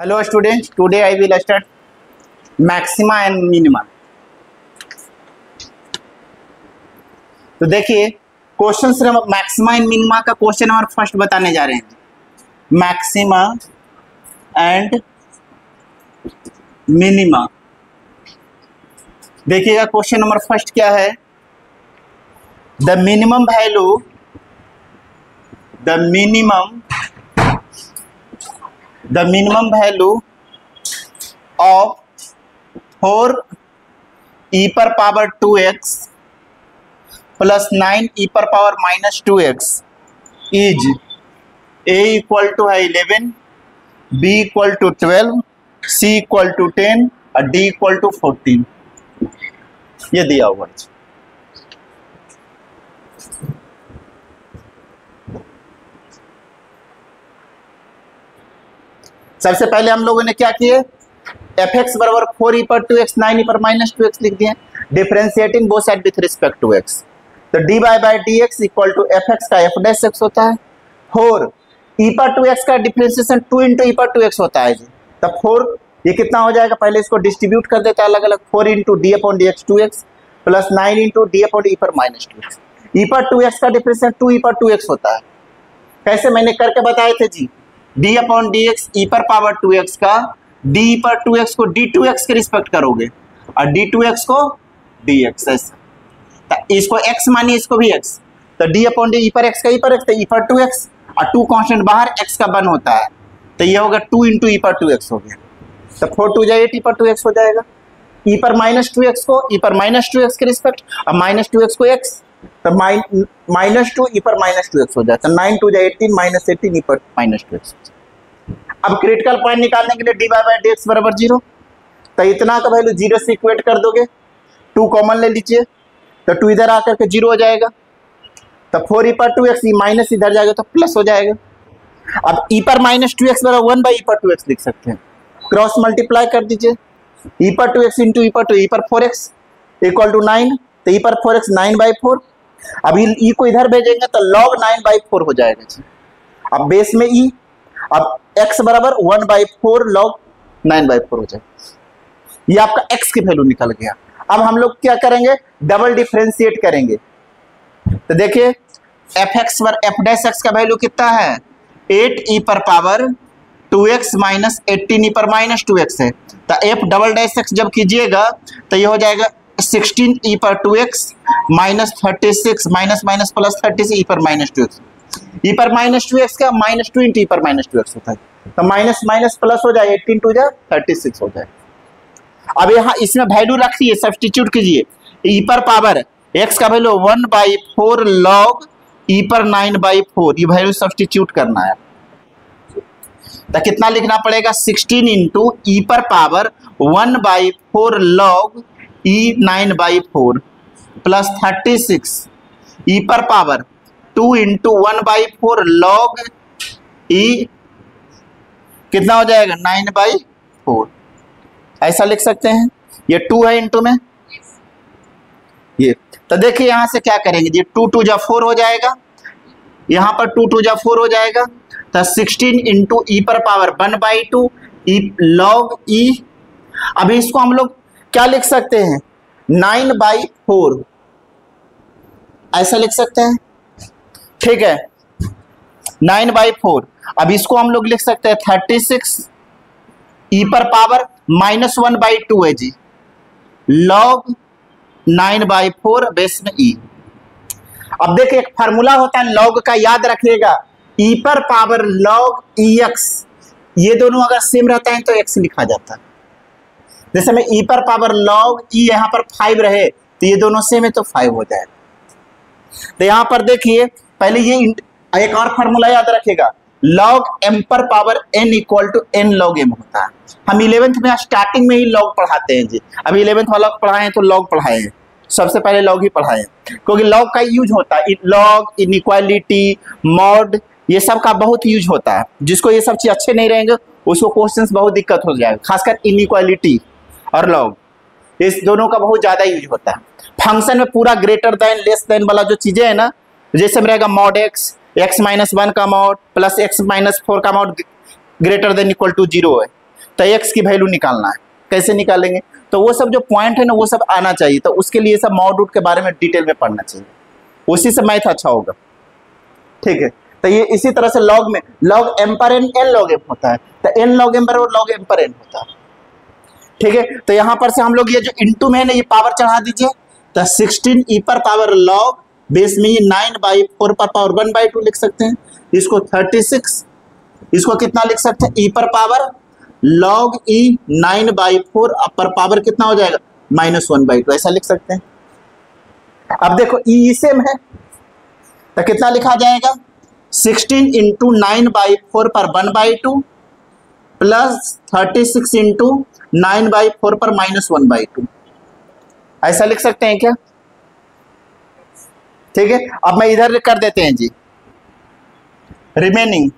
Hello students, today I will start maxima and minima। तो देखिए question से maxima and minima का question number first बताने जा रहे हैं। मैक्सिमा एंड मिनिमा, देखिएगा क्वेश्चन नंबर फर्स्ट क्या है। The minimum value of 4 e पर पावर 2x प्लस 9 e पर power minus 2x is a equal to है 11, b equal to 12, c equal to 10 और d इक्वल टू 14। ये दिया हुआ है। सबसे पहले हम लोगों ने क्या किए, एफ एक्स बराबर 4 ई पर 2x 9 ई पर माइनस 2x लिख दिए, differentiating both side with respect to x। तो dy by D X equal to F X का एफ डैश एक्स होता है। 4 ई पर 2x का डिफरेंशिएशन 2 इंटू ई पर 2x होता है जी। तब 4 ये कितना हो जाएगा, पहले इसको डिस्ट्रीब्यूट कर देता है अलग अलग। 4 into D upon D x 2x plus 9 into D upon e पर माइनस 2x। ई पर 2x का डिफरेंशिएशन 2 ई पर 2x होता है। कैसे मैंने करके बताए थे जी, d अपॉन डी एक्स ई पर पावर 2x का d पर 2x को d2x के रिस्पेक्ट करोगे और d2x को dx। ऐसा तो इसको x मानिए, इसको भी x। तो d अपॉन डी ई पर x का ई पर x, तो ई पर 2x और 2 कांस्टेंट बाहर x का 1 होता है, तो ये होगा 2 इंटू ई पर 2x हो गया। तो 4 2 8 ई पर 2x हो जाएगा। ई पर माइनस 2x को ई पर माइनस 2x के रिस्पेक्ट और माइनस 2x को x, तो माइनस 2 ई पर माइनस 2x हो जाता है। 9 2 18 माइनस 18 ई पर माइनस 2x। अब क्रिटिकल पॉइंट निकालने के लिए डी बाई डी एक्स बराबर 0, तो इतना का वैल्यू 0 से इक्वेट कर दोगे। 2 कॉमन ले लीजिए, तो 2 इधर आकर के 0 हो जाएगा। तो 4 ई पर 2x माइनस इधर जाएगा तो प्लस हो जाएगा। अब ई पर माइनस 2x बराबर 1 बाई ई पर 2x लिख सकते हैं। क्रॉस मल्टीप्लाई कर दीजिए, ई पर 2x इंटू ई पर 4x इक्वल टू 9, तो ई पर 4x 9 बाई 4। अब ई को इधर भेजेंगे तो log 9 बाई 4 हो जाएगा जी। अब बेस में ई, अब x बराबर 1 बाई 4 log 9 बाई 4 हो जाएगा। ये आपका x की वैल्यू निकल गया। अब हम लोग क्या करेंगे, डबल डिफरेंशिएट करेंगे। तो देखिए एफ एक्स पर एफ डैश एक्स का वैल्यू कितना है, 8 ई पर पावर 2x माइनस 18 ई पर माइनस 2x है। तो एफ डबल डैश एक्स जब कीजिएगा तो ये हो जाएगा 16 ई पर 2x minus 36 minus minus plus 36 ई पर माइनस 2x। ई पर माइनस 2x का माइनस 2 इंटू ई पर माइनस 2x होता है, तो माइनस माइनस प्लस हो जाए, 18 टू जा 36 हो जाए। अब यहाँ इसमें वैल्यू रखिए, सब्स्टिट्यूट कीजिए। ई पर पावर x का वैल्यू 1 बाई 4 log ई पर 9 बाई 4, ये वैल्यू सब्स्टिट्यूट करना है। तो कितना लिखना पड़ेगा, 16 इंटू ई पर power 1 by 4 log E 9 by 4 plus 36 ई पर पावर 2 इंटू 1 बाई 4 log ई कितना हो जाएगा 9 बाई 4। ऐसा लिख सकते हैं। ये 2 है इंटू में ये, तो देखिए यहां से क्या करेंगे, ये 2 2 जा 4 हो जाएगा, यहां पर 2 2 जा 4 हो जाएगा। तो 16 इंटू ई पर पावर 1 बाई 2 ई log ई। अभी इसको हम लोग क्या लिख सकते हैं, 9 बाई 4 ऐसा लिख सकते हैं, ठीक है, 9 बाई 4। अब इसको हम लोग लिख सकते हैं 36 ई पर पावर माइनस 1 बाई 2 है जी, log 9 बाई 4 बेस में ई। अब देखिए एक फार्मूला होता है log का, याद रखिएगा, ई पर पावर log ई एक्स, ये दोनों अगर सेम रहता है तो एक्स लिखा जाता है। जैसे में ई पर पावर log ई यहाँ पर 5 रहे तो ये दोनों सेम है तो 5 हो जाएगा। तो यहाँ पर देखिए पहले ये एक और फार्मूला याद रखिएगा, log m पर power n equal to n log m होता है। हम 11th में स्टार्टिंग में ही log पढ़ाते हैं जी। अभी 11th वाला पढ़ाए हैं तो log पढ़ाए हैं, सबसे पहले log ही पढ़ाए हैं, क्योंकि log का यूज होता है। log, इनइक्वालिटी, मॉड, ये सब का बहुत यूज होता है। जिसको ये सब चीज अच्छे नहीं रहेंगे उसको क्वेश्चंस बहुत दिक्कत हो जाएगा, खासकर इनइक्वालिटी और log, इस दोनों का बहुत ज्यादा यूज होता है। फंक्शन में पूरा ग्रेटर देन लेस देन वाला जो चीजें है ना, जैसे में रहेगा मॉड x माइनस 1 का मॉड प्लस x माइनस 4 का mod greater than equal to 0 है। तो x की वैल्यू निकालना है, कैसे निकालेंगे? तो वो सब जो पॉइंट है ना वो सब आना चाहिए, तो उसके लिए सब मॉड रूट के बारे में डिटेल में पढ़ना चाहिए, उसी से मैथ अच्छा होगा। ठीक है, तो ये इसी तरह से लॉग में लॉग एम पर एन एन लॉग एम होता है, तो एन लॉग एम बराबर लॉग एम पर एन होता है। ठीक है, तो यहां पर से हम लोग ये जो इंटू में है ना ये पावर चढ़ा दीजिए, तो 16 ई पर पावर लॉग बेस में ये 9/4 पर पावर 1/2 लिख सकते हैं, इसको 36, इसको कितना लिख सकते हैं, ई पर पावर लॉग ई 9/4 अपर पावर कितना हो जाएगा -1/2, ऐसा लिख सकते हैं। अब देखो ई सेम है तो कितना लिखा जाएगा 16 इंटू 9/4 पर 1/2 प्लस 36 इंटू 9/4 पर -1/2, ऐसा लिख सकते हैं क्या? ठीक है, अब मैं इधर कर देते हैं जी, रिमेनिंग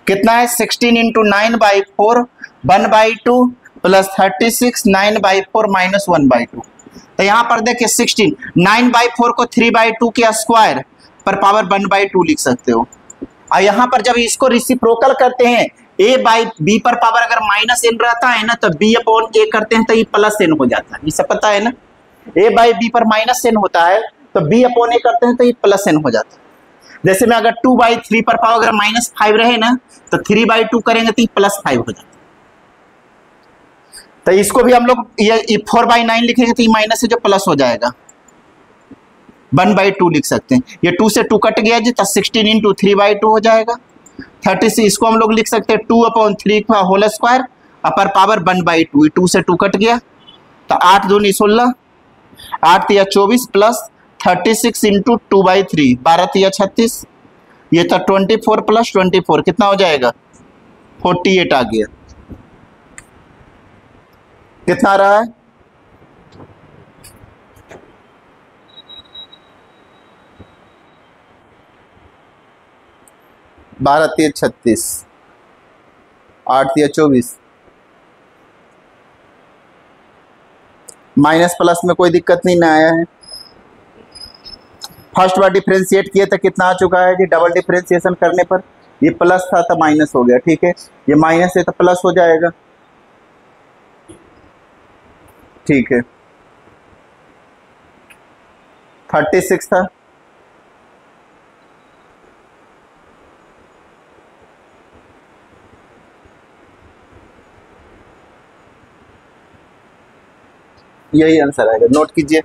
कितना है 16 इंटू 9/4 1/2 प्लस 36 9/4 -1/2। तो यहां पर देखिए 16 9/4 को 3/2 के स्क्वायर पर पावर 1/2 लिख सकते हो, और यहां पर जब इसको रिसिप्रोकल करते हैं a बाई बी पर पावर अगर -n रहता है ना तो b/a करते हैं तो ये +n हो जाता है, ये सब पता है ना, a बाई बी पर -n होता है तो b/a करते हैं तो ये +n हो जाता है। जैसे में अगर 2/3 पर पावर अगर -5 रहे ना तो 3/2 करेंगे तो ये +5 हो जाता है। तो इसको भी हम लोग ये 4/9 लिखेंगे तो ये माइनस से जो प्लस हो जाएगा 1/2 लिख सकते हैं, ये 2 से 2 कट गया जी तो 16 इंटू 3/2 हो जाएगा। 36 इसको हम लोग लिख सकते हैं 2/3 का होल स्क्वायर अपर पावर 1/2, 2 से 2 कट गया तो 8 दूनी 16, 8 तिया 24 प्लस 36 इंटू 2/3 12 तिया 36, ये था 24 प्लस 24 कितना हो जाएगा 48 आ गया। कितना आ रहा है 12 तिया 36, 8 तिया 24, माइनस प्लस में कोई दिक्कत नहीं ना आया है। फर्स्ट बार डिफरेंशिएट किए तो कितना आ चुका है जी, डबल डिफरेंशिएशन करने पर ये प्लस था तो माइनस हो गया, ठीक है, ये माइनस है तो प्लस हो जाएगा, ठीक है। 36 था, यही आंसर आएगा, नोट कीजिए,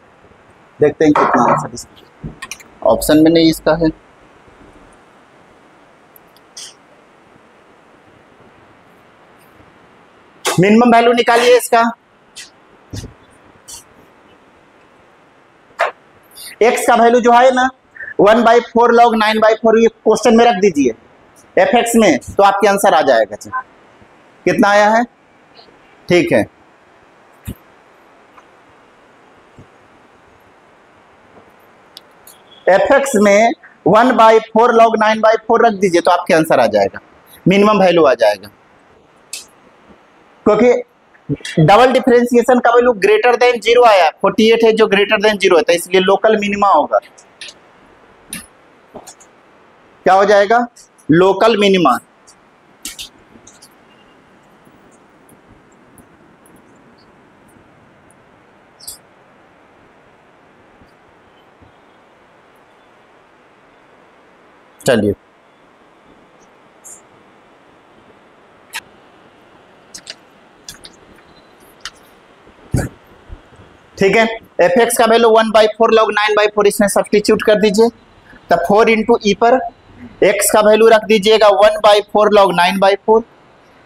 देखते हैं कितना आंसर इसका ऑप्शन में नहीं इसका है। मिनिमम वैल्यू निकालिए इसका, x का वैल्यू जो है ना 1/4 log 9/4 ये क्वेश्चन में रख दीजिए fx में तो आपके आंसर आ जाएगा। कितना आया है, ठीक है, fx में 1/4 log 9/4 रख दीजिए तो आपके आंसर आ जाएगा, मिनिमम वैल्यू आ जाएगा, क्योंकि डबल डिफरेंशिएशन का वैल्यू ग्रेटर देन 0 आया, 48 है जो ग्रेटर देन 0 है तो इसलिए लोकल मिनिमा होगा, क्या हो जाएगा लोकल मिनिमा। चलिए ठीक है, fx का वैल्यू 1/4 log 9/4 इसमें सब्स्टिट्यूट कर दीजिए, तो 4 इंटू ई पर x का वैल्यू रख दीजिएगा 1/4 log 9/4,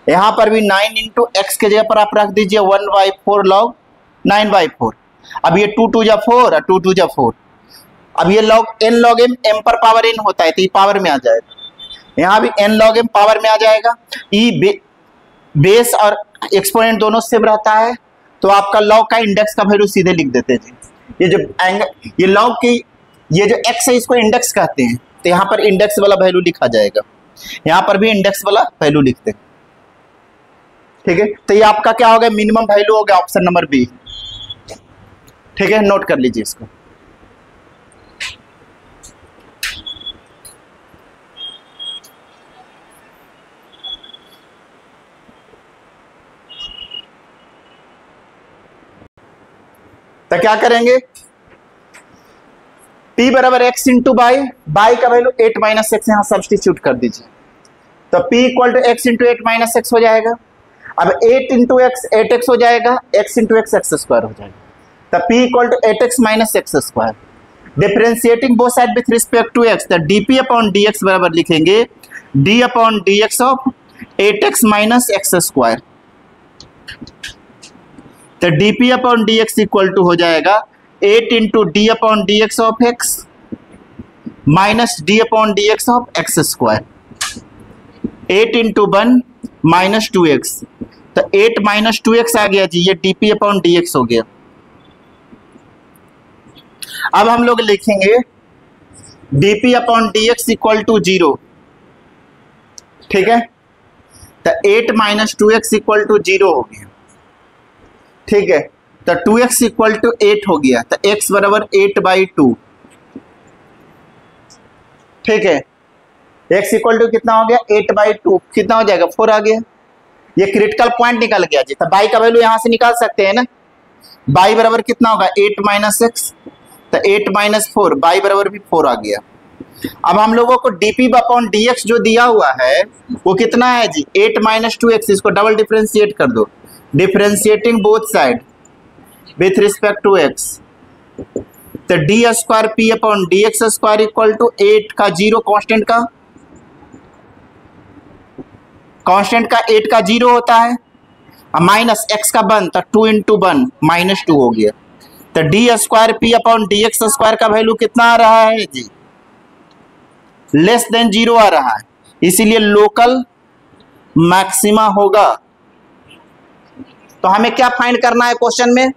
यहाँ पर भी 9 इंटू एक्स के जगह पर आप रख दीजिए 1/4 log 9/4। अब ये 2 2 जा 4 और 2 2 जा 4, अब ये log n log m पर पावर n होता है तो ये पावर में आ जाएगा, यहाँ भी n log m पावर में आ जाएगा, ई बेस और एक्सपोनेंट दोनों सेम रहता है तो आपका log का इंडेक्स का वैल्यू सीधे लिख देते हैं जी, ये जो एंगल ये log की ये जो x है इसको इंडेक्स कहते हैं तो यहाँ पर इंडेक्स वाला वैल्यू लिखा जाएगा, यहाँ पर भी इंडेक्स वाला वैल्यू लिखते हैं, ठीक है। तो ये आपका क्या हो गया मिनिमम वैल्यू हो गया ऑप्शन नंबर बी, ठीक है, नोट कर लीजिए इसको। तो क्या करेंगे, p बराबर x इंटू बाई, बाई का वैल्यू 8 माइनस एक्स यहां सब्सटीट्यूट कर दीजिए, तो p equal to X into 8 minus X हो जाएगा। अब 8 इंटू एक्स 8x हो जाएगा, x into X X square हो जाएगा, तो p इक्वल टू 8x minus X square. Differentiating both side with respect to x, तो dp अपॉन dx बराबर लिखेंगे d upon dx of 8x minus X square. तो dp upon dx equal to हो जाएगा 8 into D upon D X of X minus D upon D X of X square. 8 into 1 minus 2x, तो 8 minus 2x आ गया जी, ये dp upon dx हो गया। अब हम लोग लिखेंगे dp upon dx equal to 0, ठीक है, तो 8 माइनस 2x इक्वल टू 0 हो गया, ठीक है, तो 2x इक्वल टू 8 हो गया, तो x बराबर 8/2, ठीक है, x इक्वल टू कितना हो गया 8/2, कितना हो जाएगा 4 आ गया, ये क्रिटिकल पॉइंट निकल गया जी। तो बाई का वैल्यू यहां से निकाल सकते हैं ना, बाई बराबर कितना होगा 8 माइनस एक्स, तो 8 माइनस 4, बाई बराबर भी 4 आ गया। अब हम लोगों को dp अपॉन dx जो दिया हुआ है वो कितना है जी 8 माइनस 2x, इसको डबल डिफरेंशिएट कर दो, differentiating both side with respect to x, तो D square P upon D X square equal to 8 का 0 कांस्टेंट का 8 का 0 होता है, माइनस x का 1, तो 2 इंटू 1 माइनस 2 हो गया, तो D square P upon D X square का वैल्यू कितना आ रहा है जी लेस देन 0 आ रहा है, इसीलिए लोकल मैक्सिमा होगा। तो हमें क्या फाइंड करना है क्वेश्चन में,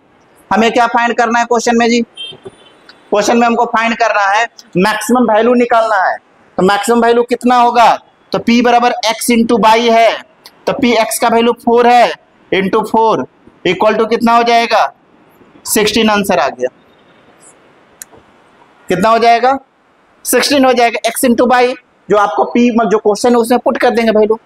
हमें क्या फाइंड करना है क्वेश्चन में जी, क्वेश्चन में हमको फाइंड करना है मैक्सिमम वैल्यू निकालना है। तो मैक्सिमम वैल्यू कितना होगा, तो p बराबर x इंटू बाई है, तो p x का वैल्यू 4 है इंटू 4 इक्वल टू कितना हो जाएगा 16, आंसर आ गया, कितना हो जाएगा 16 हो जाएगा, x इंटू बाई जो आपको p जो क्वेश्चन है उसमें पुट कर देंगे वैल्यू।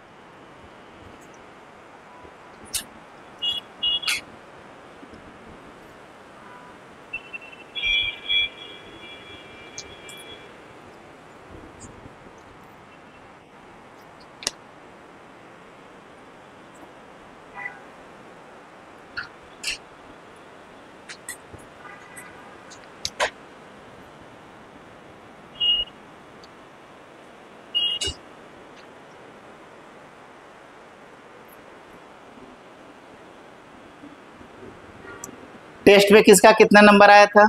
टेस्ट में किसका कितना नंबर आया था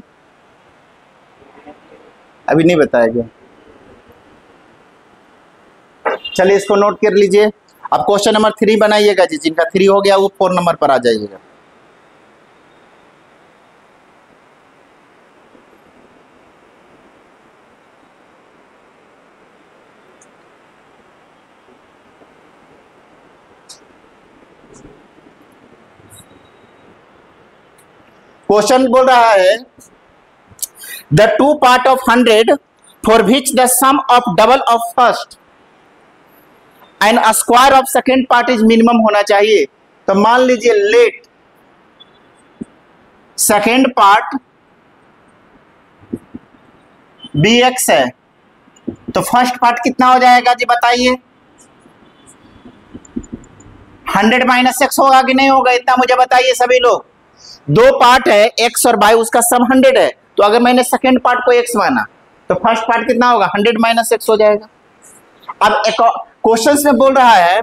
अभी नहीं बताया गया, चलिए इसको नोट कर लीजिए। अब क्वेश्चन नंबर 3 बनाइएगा जी, जिनका 3 हो गया वो 4 नंबर पर आ जाइएगा। क्वेश्चन बोल रहा है the two part of 100 for which the sum of double of first and square of second part is minimum होना चाहिए। तो मान लीजिए लेट सेकेंड पार्ट bx है, तो फर्स्ट पार्ट कितना हो जाएगा जी बताइए, 100 माइनस एक्स होगा कि नहीं होगा, इतना मुझे बताइए सभी लोग। दो पार्ट है x और y, उसका सम 100 है, तो अगर मैंने सेकेंड पार्ट को x माना तो फर्स्ट पार्ट कितना होगा 100 माइनस एक्स हो जाएगा। अब एक क्वेश्चन में बोल रहा है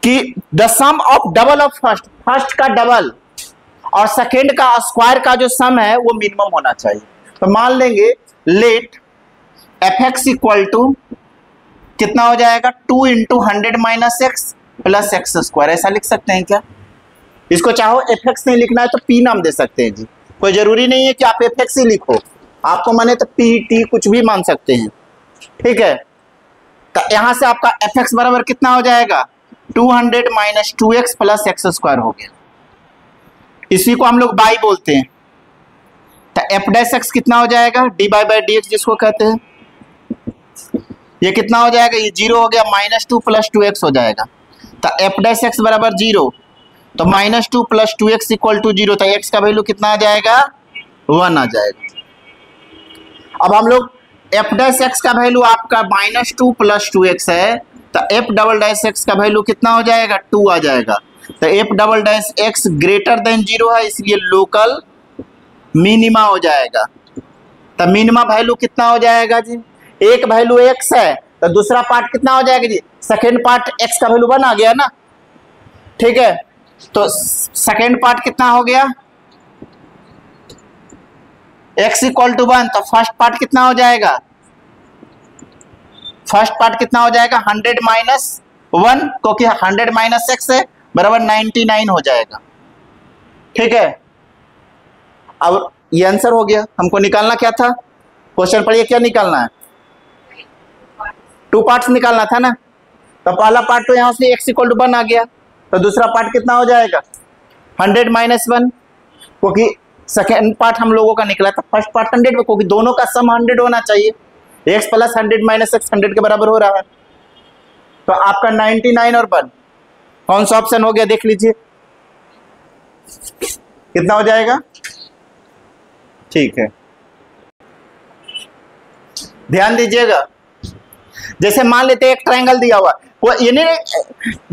कि the sum of double of first, first का डबल और सेकेंड का स्क्वायर का जो सम है वो मिनिमम होना चाहिए। तो मान लेंगे let F X equal to कितना हो जाएगा 2 into 100 minus X plus X square, ऐसा लिख सकते हैं क्या? इसको चाहो एफ एक्स नहीं लिखना है तो पी नाम दे सकते हैं जी, कोई जरूरी नहीं है कि आप एफ एक्स ही लिखो, आपको माने तो पी टी कुछ भी मान सकते हैं, ठीक है। तो यहां से आपका एफ एक्स बराबर कितना हो जाएगा 200 minus 2x plus X square हो गया, इसी को हम लोग बाई बोलते हैं। तो एफ डैश एक्स कितना हो जाएगा D by by D x जिसको कहते हैं, ये कितना हो जाएगा, ये 0 हो गया, -2 प्लस 2x हो जाएगा। तो एफ डैश एक्स बराबर 0, तो -2 प्लस 2x इक्वल टू 0, तो x का वैल्यू कितना आ जाएगा 1 आ जाएगा। अब हम लोग एफ डैश एक्स का वैल्यू आपका -2 + 2x है, तो एफ डबल डैश एक्स का वैल्यू कितना हो जाएगा? 2 आ जाएगा। तो F double dash x greater than 0 है, इसलिए लोकल मिनिमा हो जाएगा। तो मिनिमा वैल्यू कितना हो जाएगा जी? एक वैल्यू x है तो दूसरा पार्ट कितना हो जाएगा जी? सेकेंड पार्ट x का वैल्यू 1 आ गया ना, ठीक है। तो सेकेंड पार्ट कितना हो गया? x = 1। तो फर्स्ट पार्ट कितना हो जाएगा? फर्स्ट पार्ट कितना हो जाएगा? 100 - 1, क्योंकि 100 - x है बराबर 99 हो जाएगा, ठीक है। अब ये आंसर हो गया। हमको निकालना क्या था? क्वेश्चन पढ़िए, क्या निकालना है? 2 पार्ट्स निकालना था ना। तो पहला पार्ट तो यहाँ से x = 1 आ गया, तो दूसरा पार्ट कितना हो जाएगा? 100 - 1, क्योंकि सेकेंड पार्ट हम लोगों का निकला था, फर्स्ट पार्ट 100 में, क्योंकि दोनों का सम 100 होना चाहिए। x + 100 - x 100 के बराबर हो रहा है। तो आपका 99 और 1 कौन सा ऑप्शन हो गया? देख लीजिए कितना हो जाएगा, ठीक है। ध्यान दीजिएगा, जैसे मान लेते हैं एक ट्रायंगल दिया हुआ, ये नहीं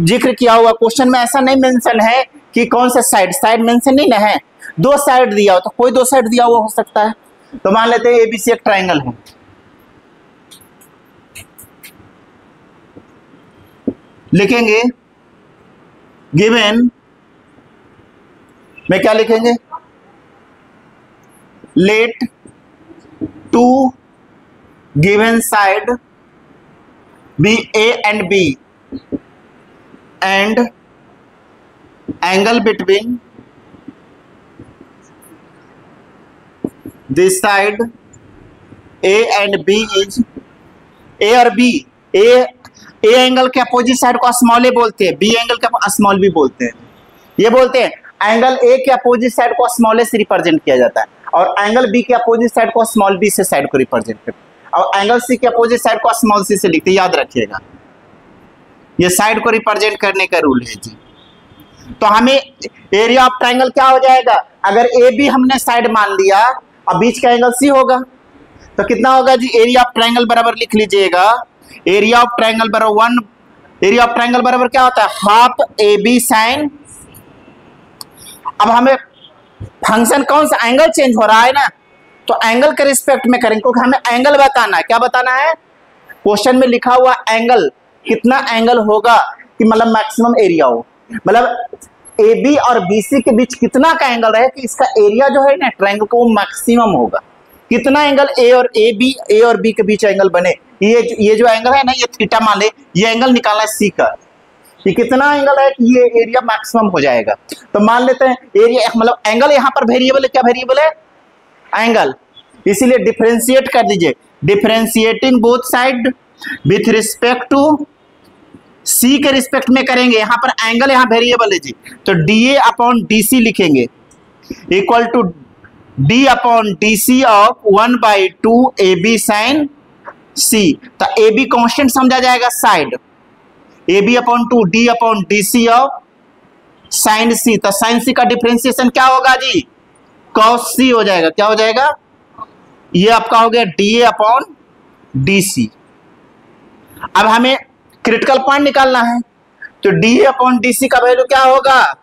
जिक्र किया हुआ क्वेश्चन में, ऐसा नहीं मेंशन है कि कौन सा साइड मेंशन नहीं ना है, 2 साइड दिया हो, तो कोई 2 साइड दिया हुआ हो सकता है। तो मान लेते हैं ABC एक ट्रायंगल है, लिखेंगे गिवन में क्या लिखेंगे? Let 2 given side be A and B and angle between this side A and B is A और B। A एंगल के अपोजिट साइड को स्मॉल ए बोलते हैं, B एंगल का स्मॉल बी बोलते हैं। ये बोलते हैं एंगल A के अपोजिट साइड को स्मॉल ए से रिप्रेजेंट किया जाता है, और एंगल B के अपोजिट साइड को स्मॉल बी से साइड को रिप्रेजेंट करते हैं, और एंगल C के अपोजिट साइड को स्मॉल c से लिखते हैं। याद रखिएगा, ये साइड को रिप्रेजेंट करने का रूल है जी। तो हमें एरिया ऑफ ट्रायंगल क्या हो जाएगा? अगर AB हमने साइड मान लिया और बीच का एंगल C होगा, तो कितना होगा जी? एरिया ऑफ ट्रायंगल बराबर लिख लीजिएगा, एरिया ऑफ ट्रायंगल बराबर क्या होता है? Half AB sin। अब हमें फंक्शन कौन सा, एंगल चेंज हो रहा है ना, तो एंगल के रिस्पेक्ट में करेंगे, क्योंकि हमें एंगल बताना है। क्या बताना है? क्वेश्चन में लिखा हुआ एंगल, कितना एंगल होगा कि मतलब मैक्सिमम एरिया हो, मतलब AB और BC के बीच कितना का एंगल रहे कि इसका एरिया जो है ना ट्रायंगल को वो मैक्सिमम होगा। कितना एंगल A और B के बीच एंगल बने, ये जो एंगल है ना, ये थीटा मान ले, ये एंगल निकालना है C का, ये कितना एंगल है कि ये एरिया मैक्सिमम हो जाएगा। तो मान लेते हैं एरिया, मतलब एंगल यहाँ पर वेरिएबल है, क्या वेरिएबल है? एंगल, इसीलिए डिफरेंशिएट कर दीजिए, differentiating both side with respect to C के रिस्पेक्ट में करेंगे। यहाँ पर एंगल यहाँ वेरिएबल है जी, तो DA/DC लिखेंगे equal to D/DC of 1/2 AB sin C। तो AB कांस्टेंट समझा जाएगा side, AB/2 D/DC of sin C। तो sin C का डिफरेंशिएशन क्या होगा जी? cos C हो जाएगा। क्या हो जाएगा? ये आपका हो गया DA/DC। अब हमें क्रिटिकल पॉइंट निकालना है, तो DA/DC का वैल्यू क्या होगा?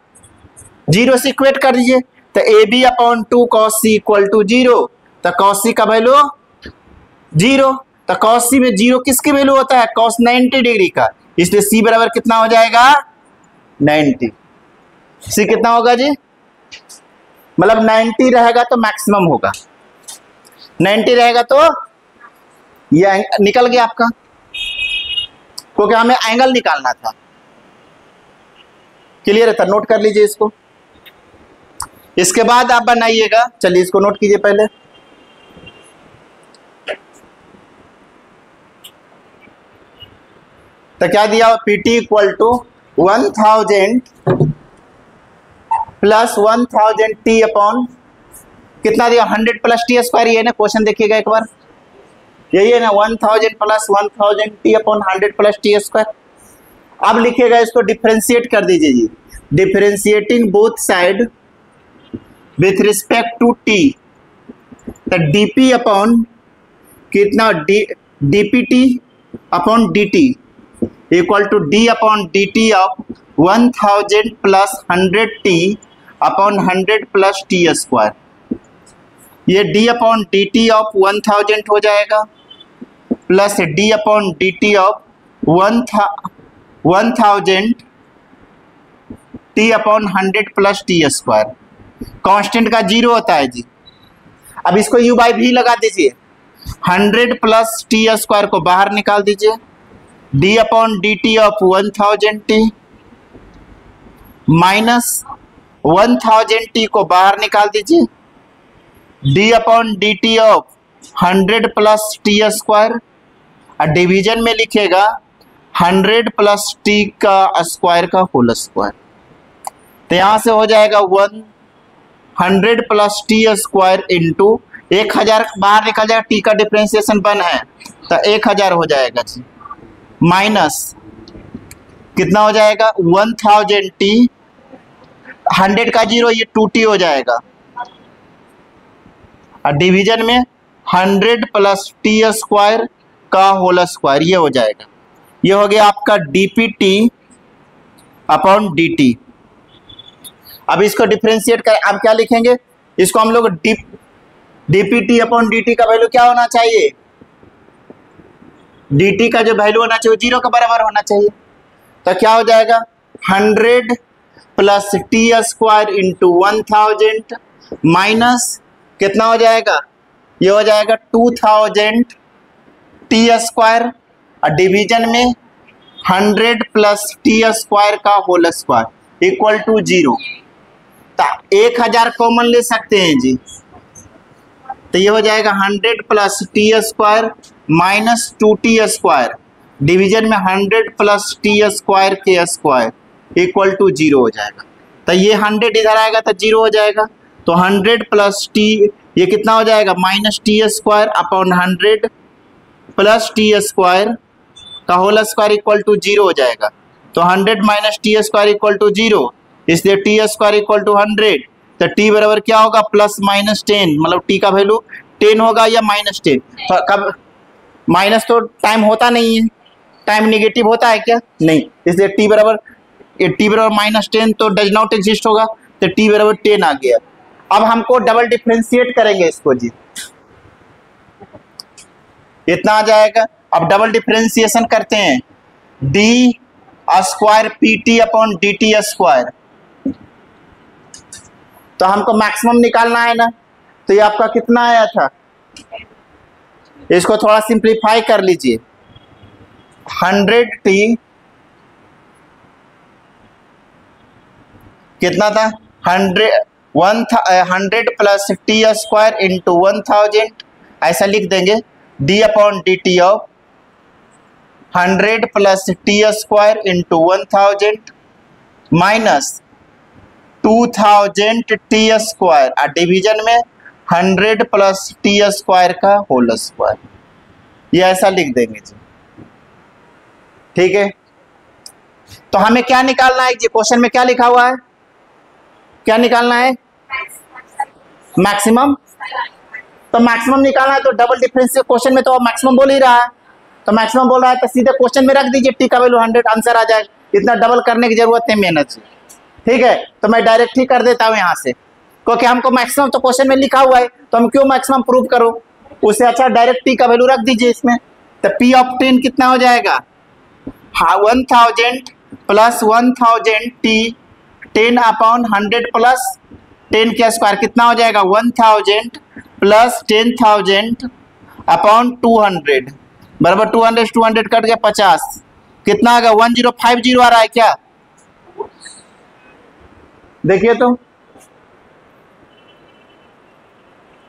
0 से इक्वेट कर दीजिए, तो AB/2 cos C = 0। तो cos C का वैल्यू 0, तो cos C में 0 किसकी वैल्यू होता है? cos 90 डिग्री का, इसलिए C बराबर कितना हो जाएगा? 90। C कितना होगा जी? मतलब 90 रहेगा तो मैक्सिमम होगा, 90 रहेगा तो ये निकल गया आपका, क्योंकि हमें एंगल निकालना था। क्लियर है? नोट कर लीजिए इसको, इसके बाद आप बनाइएगा। चलिए इसको नोट कीजिए पहले। तो क्या दिया? PT = 1000 प्लस 1000 T अपॉन कितना दिया? 100 + T²। ये ना क्वेश्चन देखिएगा एक बार, यही है ना, 1000 प्लस 1000 T अपॉन 100 + T²। अब लिखिएगा इसको, डिफरेंशिएट कर दीजिए जी, differentiating both side with respect to T तो dp अपॉन कितना dpt upon dt equal to d upon dt of 1000 plus 100t upon 100 plus T square. ये d अपॉन dt ऑफ 1000 हो जाएगा plus d upon dt of 1000 t upon 100 plus T square. Constant का 0 होता है जी। अब इसको u by v लगा दीजिए, 100 प्लस टी स्क्वायर को बाहर निकाल दीजिए, d upon dt of 1000t minus 1000t को बाहर निकाल दीजिए, d upon dt of 100 plus T square और डिवीजन में लिखेगा 100 प्लस टी का स्क्वायर का होल स्क्वायर। तो यहां से हो जाएगा 100 प्लस टी स्क्वायर इंटू 1000 बाहर निकल जाएगा, टी का डिफ्रेंसिएशन 1 है तो 1000 हो जाएगा जी, माइनस कितना हो जाएगा 1000t, 100 का 0 ये 2t हो जाएगा और डिवीजन में 100 प्लस टी स्क्वायर का होल स्क्वायर ये हो जाएगा। ये हो गया आपका dpt अपॉन dt। अब इसको डिफ्रेंशिएट कर अब क्या लिखेंगे, इसको हम लोग dpt अपॉन dt का वैल्यू क्या होना चाहिए, dt का जो वैल्यू होना चाहिए 0 के बराबर होना चाहिए। तो क्या हो जाएगा 100 plus T square into 1000 minus कितना हो जाएगा, ये हो जाएगा 2000 टी स्क्वायर और डिवीजन में 100 प्लस टी स्क्वायर का होल स्क्वायर इक्वल टू 0। तो 1000 कॉमन ले सकते हैं जी, तो ये हो जाएगा 100 plus T square minus 2t square division में 100 प्लस टी स्क्वायर के स्क्वायर इक्वल टू 0 हो जाएगा। तो ये 100 इधर आएगा तो 0 हो जाएगा, तो 100 प्लस टी ये कितना हो जाएगा minus T square upon 100 plus T square का होल स्क्वायर इक्वल टू 0 हो जाएगा। तो 100 minus T square equal to 0, इसलिए टी स्क्वायर इक्वल टू 100। तो टी बराबर क्या होगा प्लस माइनस 10, मतलब टी का वैल्यू 10 होगा या माइनस 10। तो कब माइनस तो टाइम होता नहीं है, टाइम निगेटिव होता है क्या, नहीं, इसलिए टी बराबर माइनस 10 तो डज नॉट एग्जिस्ट होगा, तो टी बराबर 10 आ गया। अब हमको डबल डिफ्रेंशिएट करेंगे इसको जी, इतना आ जाएगा। अब डबल डिफ्रेंशिएशन करते हैं, D square P T upon D T square, तो हमको मैक्सिमम निकालना है ना, तो ये आपका कितना आया था, इसको थोड़ा सिंप्लीफाई कर लीजिए, 100t कितना था 100 प्लस टी स्क्वायर इंटू 1000 ऐसा लिख देंगे, d upon D T of 100 plus T square into 1000 minus 2000 T square और डिवीजन में 100 प्लस टी स्क्वायर का होल स्क्वायर, ये ऐसा लिख देंगे जी, ठीक है। तो हमें क्या निकालना है जी, क्वेश्चन में क्या लिखा हुआ है, क्या निकालना है मैक्सिमम। तो मैक्सिमम निकालना है तो डबल डिफरेंस क्वेश्चन में तो मैक्सिमम बोल ही रहा है, तो मैक्सिमम बोल रहा है तो सीधे क्वेश्चन में रख दीजिए टी का वैल्यू 100, आंसर आ जाए, इतना डबल करने की जरूरत नहीं मेहनत से, ठीक है। तो मैं डायरेक्ट ही कर देता हूँ यहाँ से, क्योंकि हमको मैक्सिमम तो क्वेश्चन में लिखा हुआ है तो हम क्यों मैक्सिमम प्रूव करो, उससे अच्छा डायरेक्ट टी का वैल्यू रख दीजिए इसमें। तो पी ऑफ 10 कितना हो जाएगा, हाँ 1000 प्लस 1000 टी 10 अपॉन 100 प्लस 10 का स्क्वायर कितना हो जाएगा 1000 प्लस 10,000 अपॉन 200 बराबर 200 कट गया 50, कितना आ गया 1050 आ रहा है क्या, देखिए तो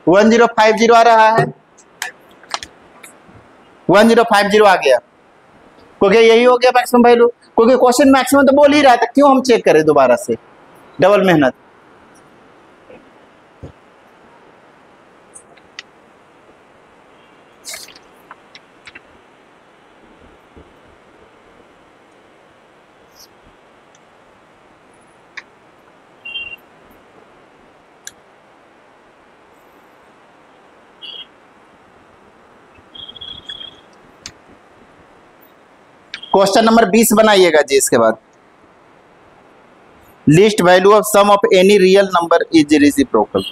1050 आ रहा है, 1050 आ गया, क्योंकि यही हो गया मैक्सिमम वैल्यू, क्योंकि क्वेश्चन मैक्सिमम तो बोल ही रहा था, क्यों हम चेक करें दोबारा से डबल मेहनत। क्वेश्चन नंबर 20 बनाइएगा जी। इसके बाद list value of sum of any real number is reciprocal.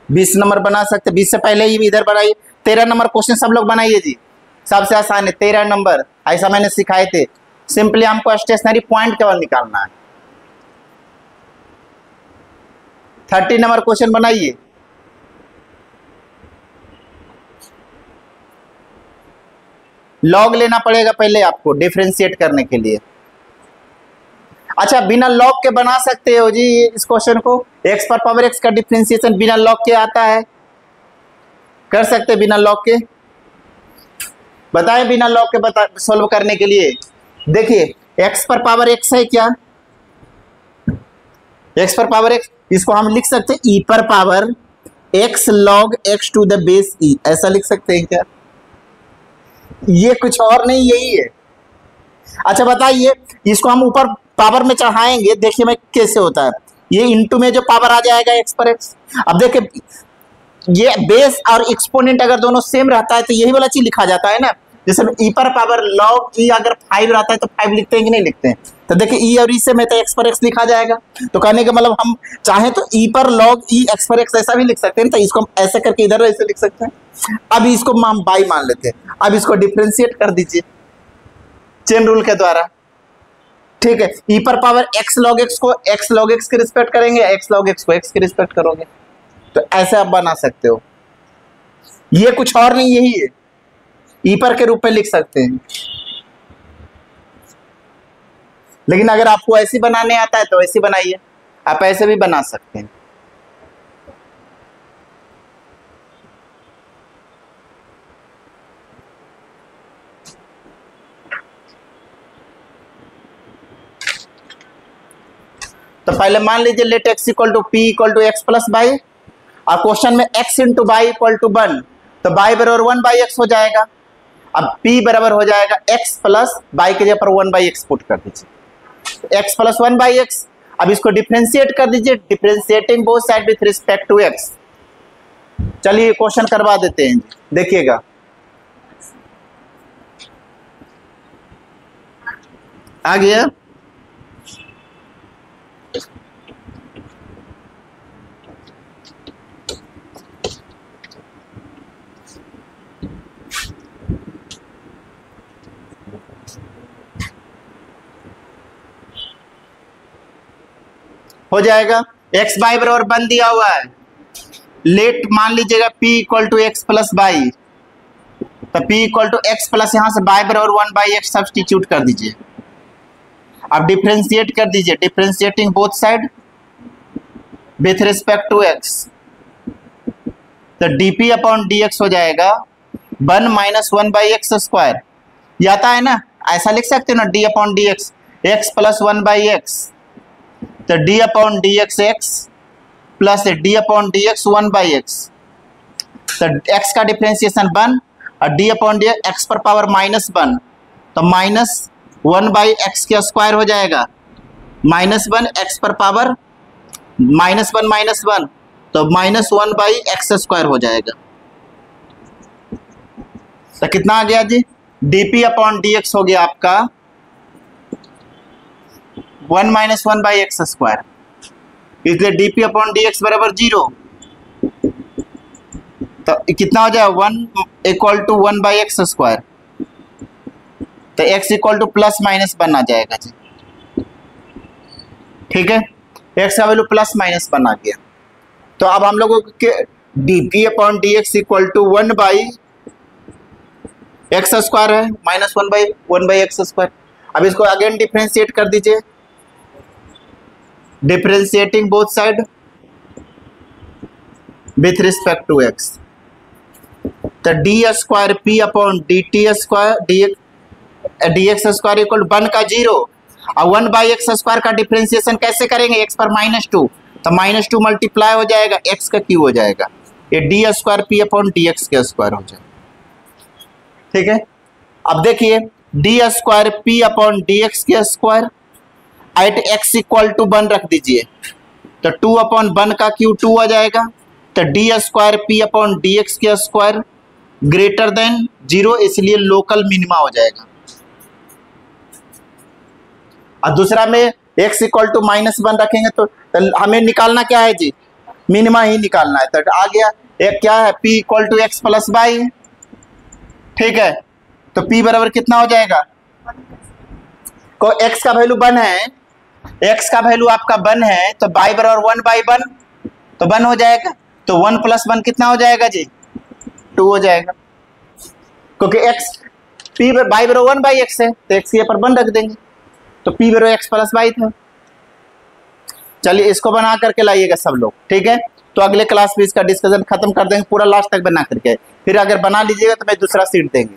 बीस नंबर बना सकते, 20 से पहले ही इधर बनाइए। 13 नंबर क्वेश्चन सब लोग बनाइए जी, सबसे आसान है 13 नंबर, ऐसा मैंने सिखाए थे। सिंपली हमको स्टेशनरी पॉइंट केवल निकालना है। 30 नंबर क्वेश्चन बनाइए। लॉग लेना पड़ेगा पहले आपको डिफरेंशिएट करने के लिए। अच्छा, बिना लॉग के बना सकते हो जी इस क्वेश्चन को। x पर पावर x का डिफरेंशिएशन बिना लॉग के आता है, कर सकते हैं बिना लॉग के। बताएं बिना लॉग के बता सॉल्व करने के लिए। देखिए x पर पावर x है क्या, x पर पावर x, इसको हम लिख सकते हैं e पर power x log x to the base e, ऐसा लिख सकते हैं क्या? ये कुछ और नहीं, यही है। अच्छा बताइए, इसको हम ऊपर पावर में चढ़ाएंगे, देखिए मैं कैसे होता है। ये इंटू में जो पावर आ जाएगा x पर x। अब देखिए ये बेस और एक्सपोनेंट अगर दोनों सेम रहता है तो यही वाला चीज लिखा जाता है ना। जैसे e पर पावर log e अगर 5 रहता है तो 5 लिखते हैं कि नहीं लिखते हैं? तो देखिए e और e से में तो x पर x लिखा जाएगा। तो कहने का मतलब हम चाहे तो e पर log e x पर x ऐसा भी लिख सकते हैं। तो इसको हम ऐसे करके इधर ऐसे लिख सकते हैं। अब इसको हम बाई मान लेते हैं। अब इसको डिफरेंशिएट कर दीजिए चेन रूल के द्वारा, ठीक है। e पर पावर x log x को x log x के रिस्पेक्ट करेंगे, x log x को x के रिस्पेक्ट करोगे, तो ऐसे आप बना सकते हो। ये कुछ और नहीं, यही है, ई पर के रूप में लिख सकते हैं। लेकिन अगर आपको ऐसे बनाने आता है तो ऐसे बनाइए, आप ऐसे भी बना सकते हैं। तो पहले मान लीजिए let x equal to P equal to X plus Y, और क्वेश्चन में x into Y equal to 1, तो बाई बराबर 1 बाई एक्स हो जाएगा। अब p बराबर हो जाएगा x प्लस बाई के जगह पर 1 बाई एक्स पुट कर दीजिए, x प्लस 1 बाई एक्स। अब इसको डिफरेंशिएट कर दीजिए, differentiating both side with respect to x। चलिए क्वेश्चन करवा देते हैं, देखिएगा। आ गया? हो जाएगा। x बाई बराबर 1 दिया हुआ है, लेट मान लीजिएगा p equal to X plus Y, तो p equal to X plus यहां से बाई बराबर 1 बाई एक्स सब्सटीट्यूट कर दीजिए। अब डिफरेंशिएट कर दीजिए, differentiating both side with respect to x, तो dp अपॉन dx हो जाएगा 1 माइनस 1 बाई एक्स स्क्वायर। ये आता है ना, ऐसा लिख सकते हो ना, d upon dx x plus 1 by x, तो d upon D x x plus d upon D x 1 by x, तो x का डिफरेंशिएशन 1 और d अपॉन डी एक्स पर पावर माइनस 1, तो माइनस 1 बाई एक्स के स्क्वायर हो जाएगा, minus 1 x पर पावर माइनस 1, तो माइनस 1 बाई एक्स स्क्वायर हो जाएगा। तो कितना आ गया जी? dp अपॉन dx हो गया आपका 1 माइनस 1 बाई एक्स स्क्वायर, इसलिए dp अपॉन dx बराबर 0। तो कितना हो जाए 1 equal to 1 by X square, तो x equal to plus minus 1 आ जाएगा जी, ठीक है। x का वैल्यू प्लस माइनस 1 आ गया। तो अब हम लोगों के dp upon dx equal to 1 by X square है, माइनस 1 बाई एक्स स्क्वायर। अब इसको अगेन डिफरेंशिएट कर दीजिए, differentiating both side with respect to x, तो D square P upon D T square D X square equal 1 का 0, और 1 by X square का differentiation कैसे करेंगे? x पर -2, तो -2 मल्टीप्लाई हो जाएगा x का क्यूब हो जाएगा, ये d square P upon D x के स्क्वायर हो जाएगा, ठीक है। अब देखिए d square P upon D x के square at x equal to 1 रख दीजिए, तो 2/1 का क्यू 2 आ जाएगा, तो D square P upon D x के स्क्वायर ग्रेटर देन 0, इसलिए लोकल मिनिमा हो जाएगा। और दूसरा में x इक्वल टू -1 रखेंगे तो हमें निकालना क्या है जी, मिनिमा ही निकालना है। तो आ गया एक क्या है, p equal to X plus Y, ठीक है। तो p बराबर कितना हो जाएगा, को x का वैल्यू 1 है, x का वैल्यू आपका 1 है, तो y बराबर 1/1, तो 1 हो जाएगा। तो 1 + 1 कितना हो जाएगा जी, 2 हो जाएगा, क्योंकि x p y बराबर 1/x है, तो x के पर 1 रख देंगे, तो p बराबर x प्लस वाई था। चलिए इसको बना करके लाइएगा सब लोग, ठीक है। तो अगले क्लास में इसका डिस्कशन खत्म कर देंगे पूरा लास्ट तक बना करके, फिर अगर बना लीजिएगा तो मैं दूसरा सीट देंगे।